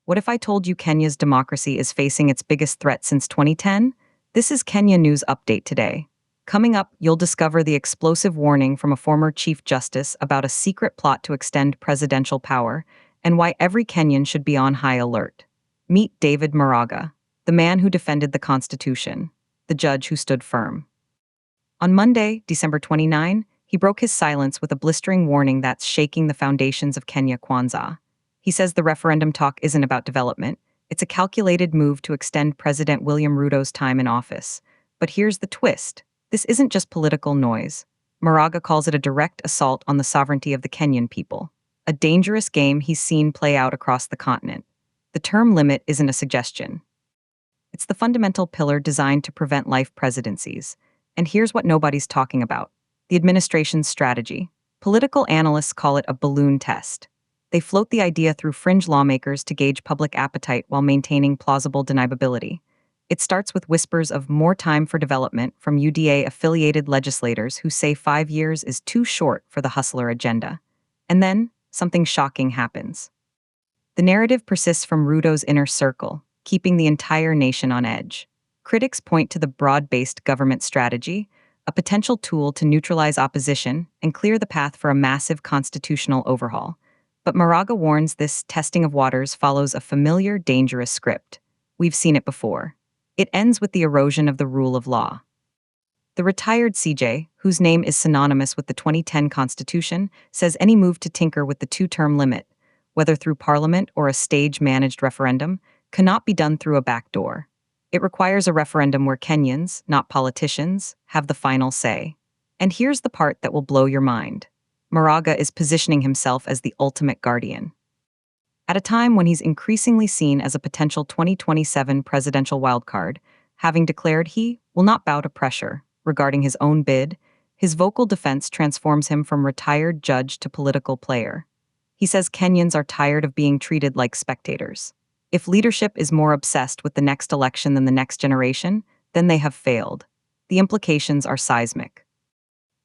What if I told you Kenya's democracy is facing its biggest threat since 2010? This is Kenya News Update today. Coming up, you'll discover the explosive warning from a former Chief Justice about a secret plot to extend presidential power and why every Kenyan should be on high alert. Meet David Maraga, the man who defended the Constitution, the judge who stood firm. On Monday, December 29, he broke his silence with a blistering warning that's shaking the foundations of Kenya Kwanzaa. He says the referendum talk isn't about development, it's a calculated move to extend President William Ruto's time in office. But here's the twist. This isn't just political noise. Maraga calls it a direct assault on the sovereignty of the Kenyan people, a dangerous game he's seen play out across the continent. The term limit isn't a suggestion. It's the fundamental pillar designed to prevent life presidencies. And here's what nobody's talking about: the administration's strategy. Political analysts call it a balloon test. They float the idea through fringe lawmakers to gauge public appetite while maintaining plausible deniability. It starts with whispers of more time for development from UDA-affiliated legislators who say 5 years is too short for the hustler agenda. And then, something shocking happens. The narrative persists from Ruto's inner circle, keeping the entire nation on edge. Critics point to the broad-based government strategy, a potential tool to neutralize opposition and clear the path for a massive constitutional overhaul. But Maraga warns this testing of waters follows a familiar, dangerous script. We've seen it before. It ends with the erosion of the rule of law. The retired CJ, whose name is synonymous with the 2010 Constitution, says any move to tinker with the two-term limit, whether through parliament or a stage-managed referendum, cannot be done through a back door. It requires a referendum where Kenyans, not politicians, have the final say. And here's the part that will blow your mind. Maraga is positioning himself as the ultimate guardian. At a time when he's increasingly seen as a potential 2027 presidential wildcard, having declared he will not bow to pressure regarding his own bid, his vocal defense transforms him from retired judge to political player. He says Kenyans are tired of being treated like spectators. If leadership is more obsessed with the next election than the next generation, then they have failed. The implications are seismic.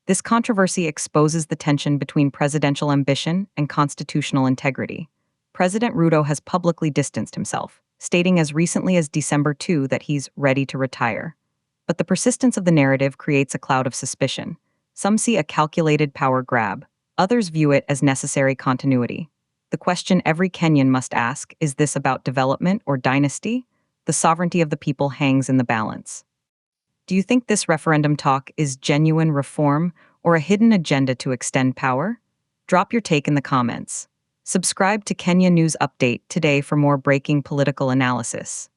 This controversy exposes the tension between presidential ambition and constitutional integrity. President Ruto has publicly distanced himself, stating as recently as December 2 that he's ready to retire. But the persistence of the narrative creates a cloud of suspicion. Some see a calculated power grab, others view it as necessary continuity. The question every Kenyan must ask, is this about development or dynasty? The sovereignty of the people hangs in the balance. Do you think this referendum talk is genuine reform or a hidden agenda to extend power? Drop your take in the comments. Subscribe to Kenya News Update today for more breaking political analysis.